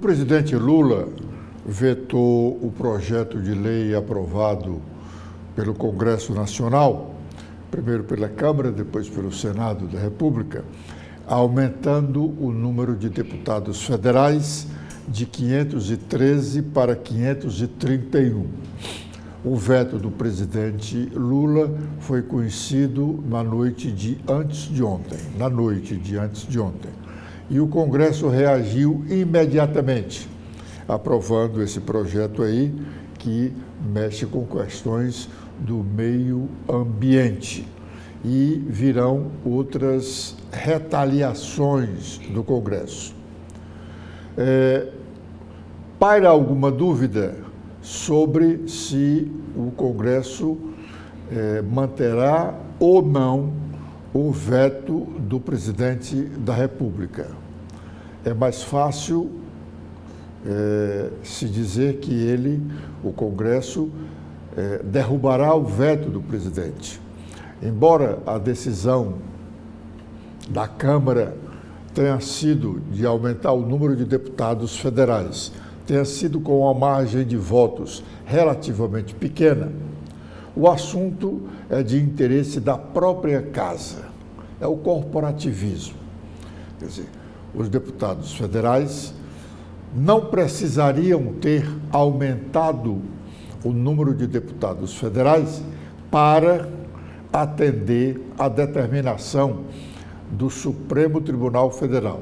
presidente Lula vetou o projeto de lei aprovado pelo Congresso Nacional, primeiro pela Câmara, depois pelo Senado da República, aumentando o número de deputados federais de 513 para 531. O veto do presidente Lula foi conhecido na noite de antes de ontem. E o Congresso reagiu imediatamente, aprovando esse projeto aí, que mexe com questões do meio ambiente. E virão outras retaliações do Congresso. Paira alguma dúvida sobre se o Congresso manterá ou não o veto do presidente da República. É mais fácil se dizer que o Congresso, derrubará o veto do presidente. Embora a decisão da Câmara tenha sido de aumentar o número de deputados federais, tenha sido com uma margem de votos relativamente pequena, o assunto é de interesse da própria casa, é o corporativismo. Quer dizer, os deputados federais não precisariam ter aumentado o número de deputados federais para atender à determinação do Supremo Tribunal Federal.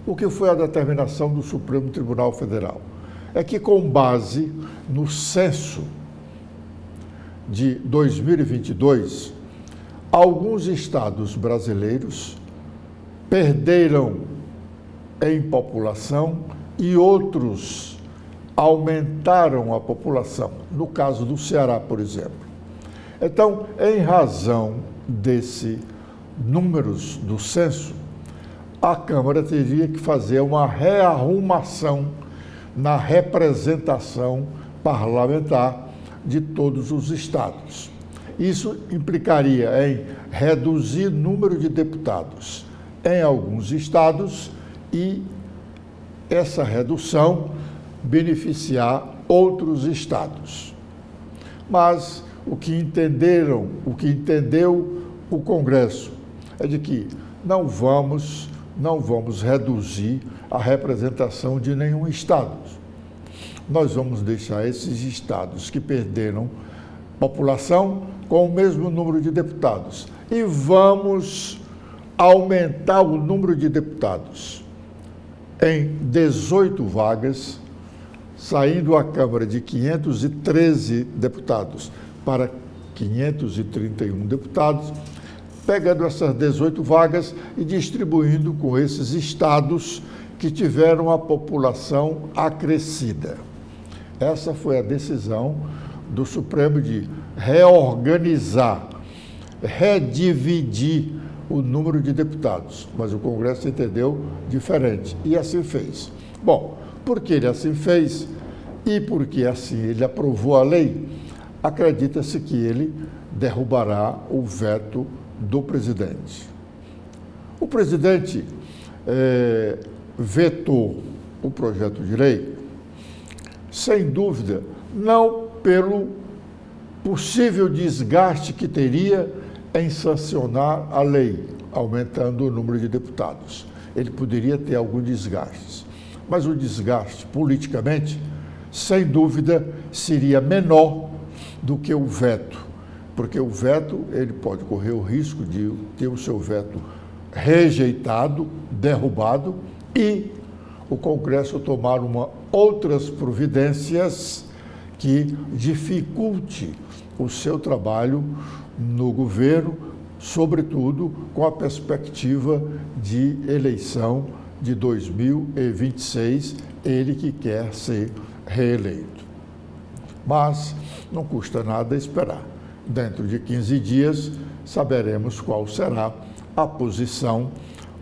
O que foi a determinação do Supremo Tribunal Federal? É que, com base no censo de 2022, alguns estados brasileiros perderam em população e outros aumentaram a população. No caso do Ceará, por exemplo. Então, em razão desses números do censo, a Câmara teria que fazer uma rearrumação na representação parlamentar de todos os estados. Isso implicaria em reduzir o número de deputados em alguns estados e essa redução beneficiar outros estados. Mas o que entendeu o Congresso é de que não vamos reduzir a representação de nenhum estado. Nós vamos deixar esses estados que perderam população com o mesmo número de deputados e vamos aumentar o número de deputados em 18 vagas, saindo a Câmara de 513 deputados para 531 deputados, pegando essas 18 vagas e distribuindo com esses estados que tiveram a população acrescida. Essa foi a decisão do Supremo de reorganizar, redividir o número de deputados, mas o Congresso entendeu diferente e assim fez. Bom, porque ele assim fez e porque assim ele aprovou a lei, acredita-se que ele derrubará o veto do presidente. O presidente vetou o projeto de lei, sem dúvida, não pelo possível desgaste que teria em sancionar a lei, aumentando o número de deputados. Ele poderia ter algum desgaste, mas o desgaste, politicamente, sem dúvida, seria menor do que o veto, porque o veto, ele pode correr o risco de ter o seu veto rejeitado, derrubado, e o Congresso tomar outras providências que dificulte o seu trabalho no governo, sobretudo com a perspectiva de eleição de 2026, ele que quer ser reeleito. Mas não custa nada esperar. Dentro de 15 dias, saberemos qual será a posição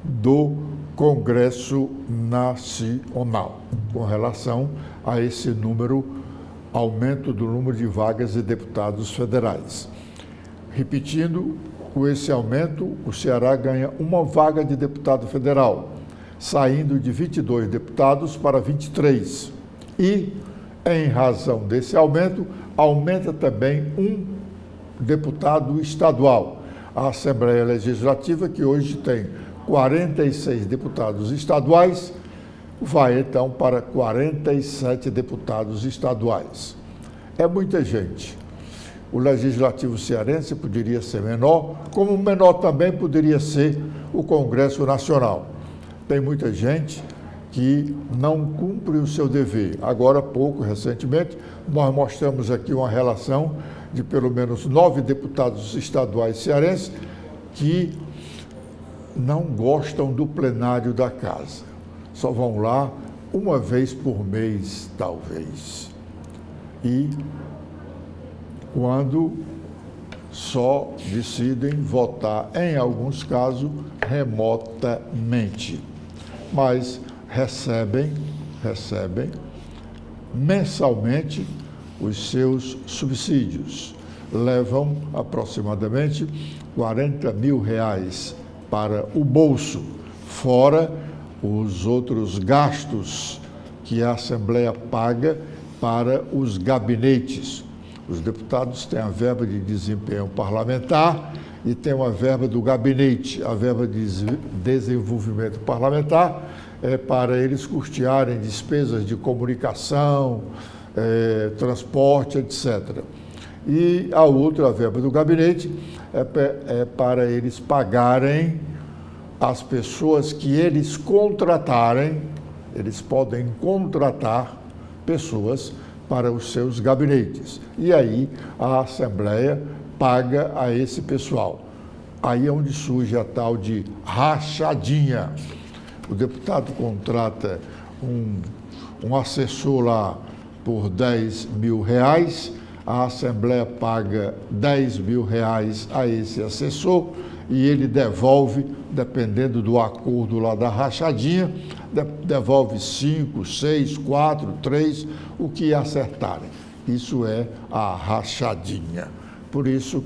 do Congresso Nacional com relação a esse aumento do número de vagas de deputados federais. Repetindo, com esse aumento, o Ceará ganha uma vaga de deputado federal. saindo de 22 deputados para 23. E, em razão desse aumento, aumenta também um deputado estadual. A Assembleia Legislativa, que hoje tem 46 deputados estaduais, vai então para 47 deputados estaduais. É muita gente. O Legislativo cearense poderia ser menor, como menor também poderia ser o Congresso Nacional. Tem muita gente que não cumpre o seu dever. Agora, recentemente, nós mostramos aqui uma relação de pelo menos 9 deputados estaduais cearenses que não gostam do plenário da casa. Só vão lá uma vez por mês, talvez. E quando só decidem votar, em alguns casos, remotamente. Mas recebem mensalmente os seus subsídios. Levam aproximadamente R$40 mil para o bolso, fora os outros gastos que a Assembleia paga para os gabinetes. Os deputados têm a verba de desempenho parlamentar e tem uma verba do gabinete. A verba de desenvolvimento parlamentar é para eles custearem despesas de comunicação, transporte, etc. E a outra, a verba do gabinete, é para eles pagarem as pessoas que eles contratarem. Eles podem contratar pessoas para os seus gabinetes. E aí a Assembleia paga a esse pessoal. Aí é onde surge a tal de rachadinha. O deputado contrata um assessor lá por R$10 mil, a Assembleia paga R$10 mil a esse assessor e ele devolve, dependendo do acordo lá da rachadinha, devolve 5, 6, 4, 3, o que acertarem. Isso é a rachadinha. Por isso,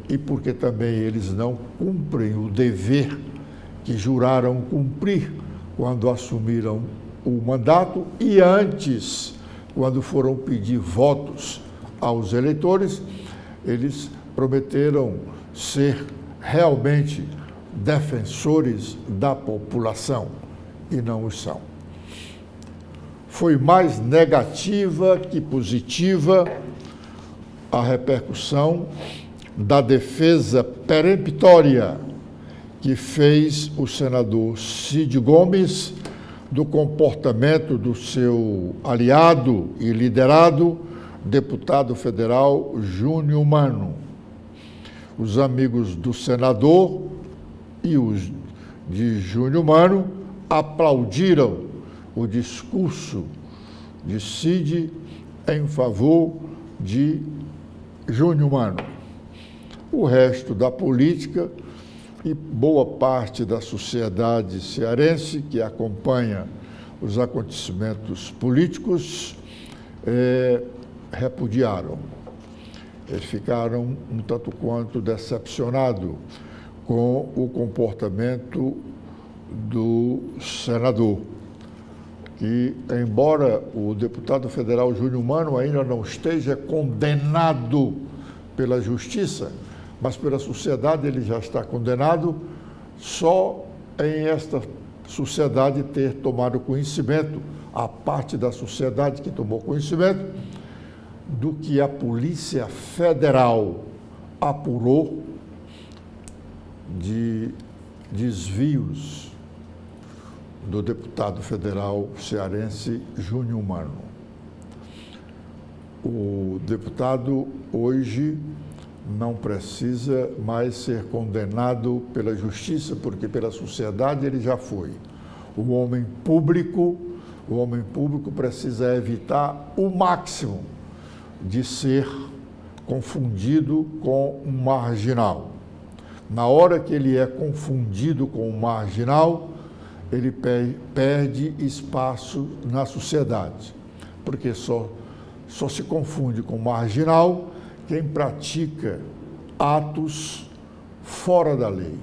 e porque também eles não cumprem o dever que juraram cumprir quando assumiram o mandato e antes, quando foram pedir votos aos eleitores, eles prometeram ser realmente defensores da população e não o são. Foi mais negativa que positiva a repercussão da defesa peremptória que fez o senador Cid Gomes do comportamento do seu aliado e liderado, deputado federal Júnior Mano. Os amigos do senador e os de Júnior Mano aplaudiram o discurso de Cid em favor de Júnior Mano. O resto da política e boa parte da sociedade cearense que acompanha os acontecimentos políticos repudiaram. Eles ficaram um tanto quanto decepcionados com o comportamento do senador. E, embora o deputado federal Júnior Mano ainda não esteja condenado pela justiça, mas pela sociedade ele já está condenado, só em esta sociedade ter tomado conhecimento, a parte da sociedade que tomou conhecimento, do que a Polícia Federal apurou de desvios do deputado federal cearense Júnior Mano. O deputado hoje não precisa mais ser condenado pela justiça, porque pela sociedade ele já foi. O homem público precisa evitar o máximo de ser confundido com um marginal. Na hora que ele é confundido com um marginal, ele perde espaço na sociedade, porque só se confunde com marginal quem pratica atos fora da lei.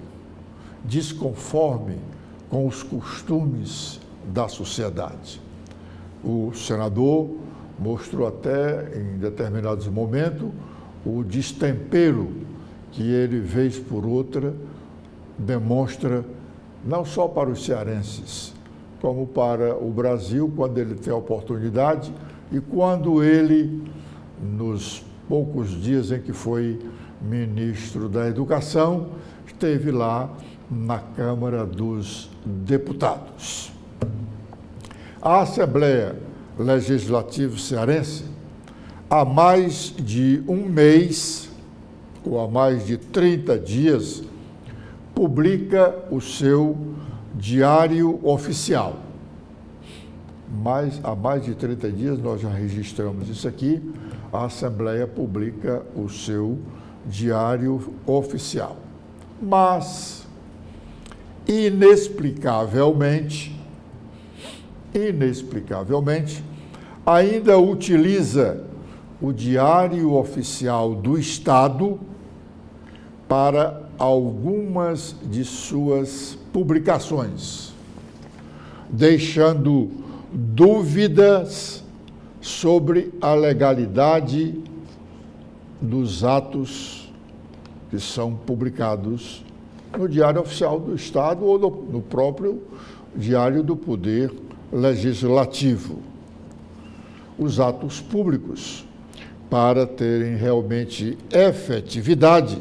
desconforme com os costumes da sociedade. O senador mostrou até, em determinados momentos, o destempero que ele, vez por outra, demonstra não só para os cearenses, como para o Brasil, quando ele tem a oportunidade e quando ele, nos poucos dias em que foi ministro da Educação, esteve lá na Câmara dos Deputados. A Assembleia Legislativa Cearense, há mais de um mês, ou há mais de 30 dias, publica o seu Diário Oficial. Mas há mais de 30 dias, nós já registramos isso aqui, a Assembleia publica o seu Diário Oficial. Mas, inexplicavelmente, ainda utiliza o Diário Oficial do Estado para algumas de suas publicações, deixando dúvidas sobre a legalidade dos atos que são publicados no Diário Oficial do Estado ou no próprio Diário do Poder Legislativo. Os atos públicos, para terem realmente efetividade,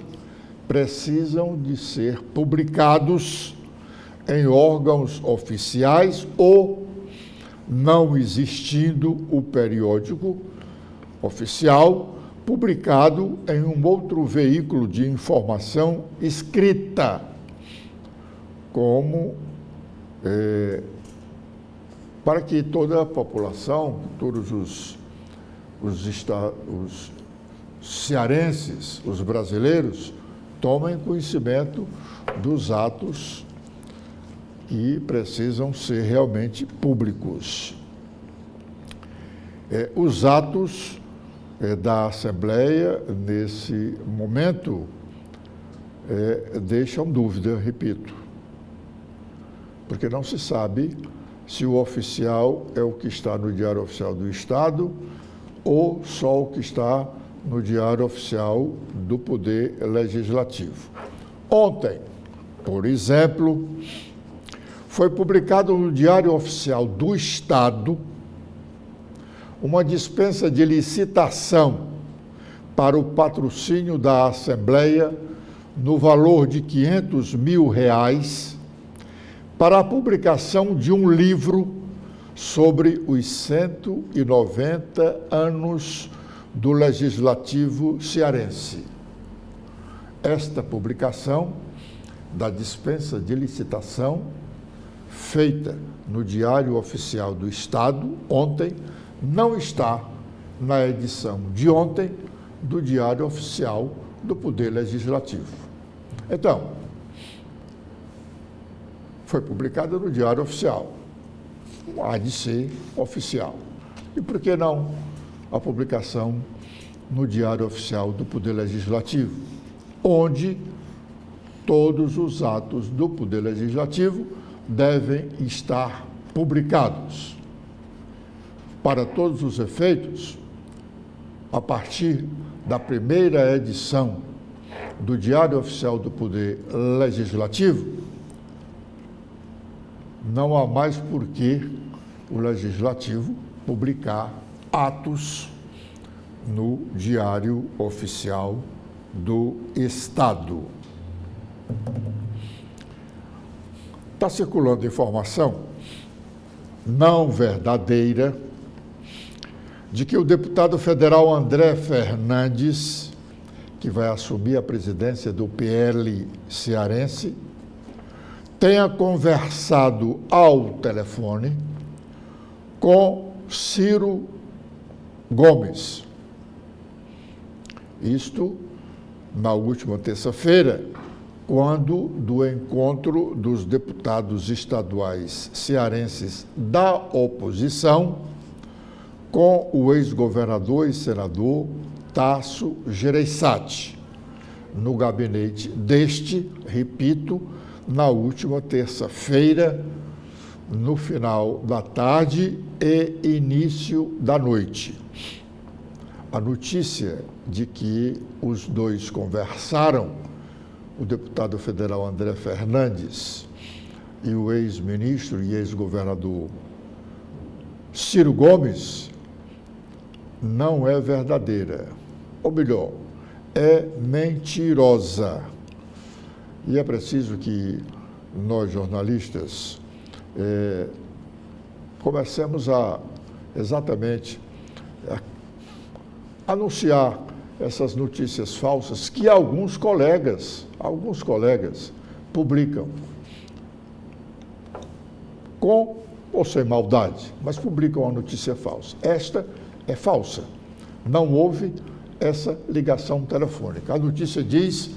precisam de ser publicados em órgãos oficiais ou, não existindo o periódico oficial, publicado em um outro veículo de informação escrita, como para que toda a população, todos os cearenses, os brasileiros, tomem conhecimento dos atos que precisam ser realmente públicos. Os atos da Assembleia, nesse momento, deixam dúvida, repito, porque não se sabe se o oficial é o que está no Diário Oficial do Estado ou só o que está no Diário Oficial do Poder Legislativo. Ontem, por exemplo, foi publicado no Diário Oficial do Estado uma dispensa de licitação para o patrocínio da Assembleia no valor de R$500 mil para a publicação de um livro sobre os 190 anos do Legislativo cearense. Esta publicação da dispensa de licitação, feita no Diário Oficial do Estado ontem, não está na edição de ontem do Diário Oficial do Poder Legislativo. Então, foi publicada no Diário Oficial, há de ser oficial. E por que não a publicação no Diário Oficial do Poder Legislativo, onde todos os atos do Poder Legislativo devem estar publicados? Para todos os efeitos, a partir da primeira edição do Diário Oficial do Poder Legislativo, não há mais por que o Legislativo publicar atos no Diário Oficial do Estado. Está circulando informação não verdadeira de que o deputado federal André Fernandes, que vai assumir a presidência do PL cearense, tenha conversado ao telefone com Ciro Gomes. Isto na última terça-feira, quando do encontro dos deputados estaduais cearenses da oposição com o ex-governador e senador Tasso Gereissati, no gabinete deste, repito, na última terça-feira, no final da tarde e início da noite. A notícia de que os dois conversaram, o deputado federal André Fernandes e o ex-ministro e ex-governador Ciro Gomes, não é verdadeira. Ou melhor, é mentirosa. E é preciso que nós, jornalistas, comecemos a exatamente anunciar essas notícias falsas que alguns colegas publicam, com ou sem maldade, mas publicam a notícia falsa. Esta é falsa. Não houve essa ligação telefônica. A notícia diz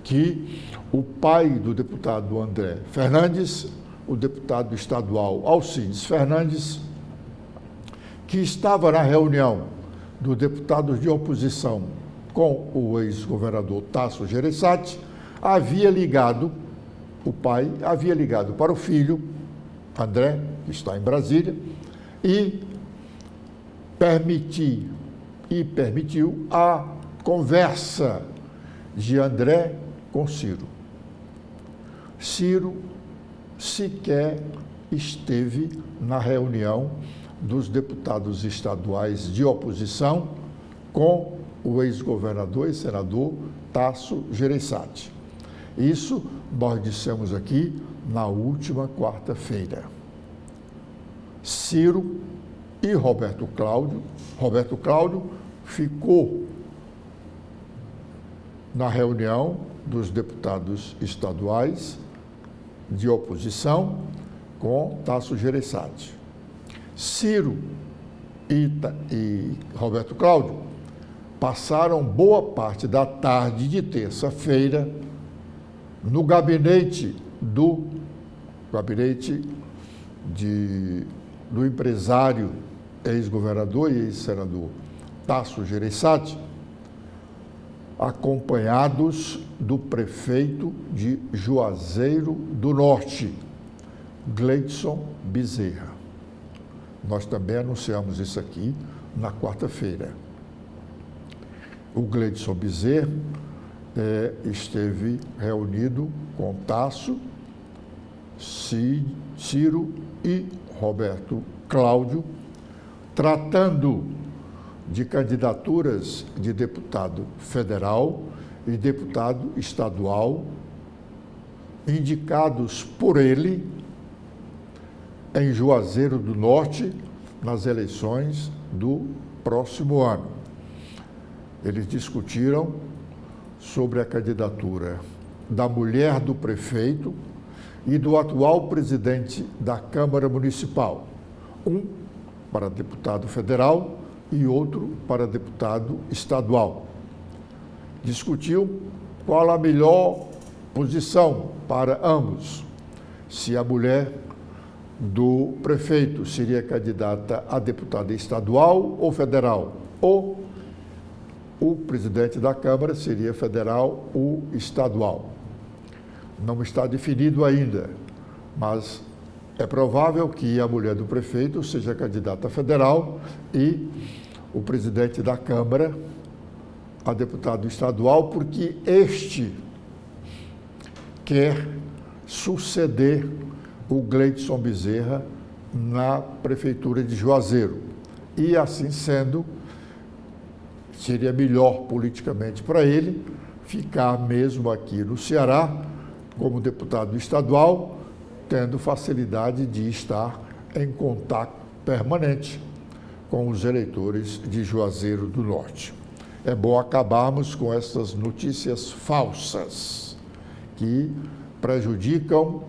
que o pai do deputado André Fernandes, o deputado estadual Alcides Fernandes, que estava na reunião do deputado de oposição com o ex-governador Tasso Gereissati, o pai havia ligado para o filho, André, que está em Brasília, e permitiu a conversa de André com Ciro. Ciro sequer esteve na reunião dos deputados estaduais de oposição com o ex-governador e senador Tasso Gereissati. Isso nós dissemos aqui na última quarta-feira. Ciro e Roberto Cláudio ficou na reunião dos deputados estaduais de oposição com Tasso Gereissati. Ciro e Roberto Cláudio passaram boa parte da tarde de terça-feira no gabinete do empresário, ex-governador e ex-senador Tasso Gereissati, acompanhados do prefeito de Juazeiro do Norte, Gleidson Bezerra. Nós também anunciamos isso aqui na quarta-feira. O Gleidson Bezerra esteve reunido com Tasso, Ciro e Roberto Cláudio, tratando de candidaturas de deputado federal e deputado estadual, indicados por ele em Juazeiro do Norte, nas eleições do próximo ano. Eles discutiram sobre a candidatura da mulher do prefeito e do atual presidente da Câmara Municipal, um para deputado federal e outro para deputado estadual. Discutiu qual a melhor posição para ambos, se a mulher do prefeito seria candidata a deputada estadual ou federal, ou o presidente da Câmara seria federal ou estadual. Não está definido ainda, mas é provável que a mulher do prefeito seja candidata federal e o presidente da Câmara a deputado estadual, porque este quer suceder o Gleidson Bezerra na prefeitura de Juazeiro. E assim sendo, seria melhor politicamente para ele ficar mesmo aqui no Ceará como deputado estadual, tendo facilidade de estar em contato permanente com os eleitores de Juazeiro do Norte. É bom acabarmos com essas notícias falsas que prejudicam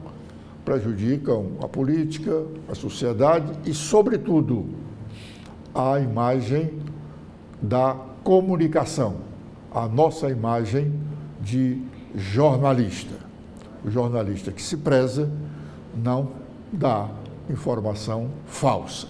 a política, a sociedade e, sobretudo, a imagem da comunicação, a nossa imagem de jornalista. O jornalista que se preza não dá informação falsa.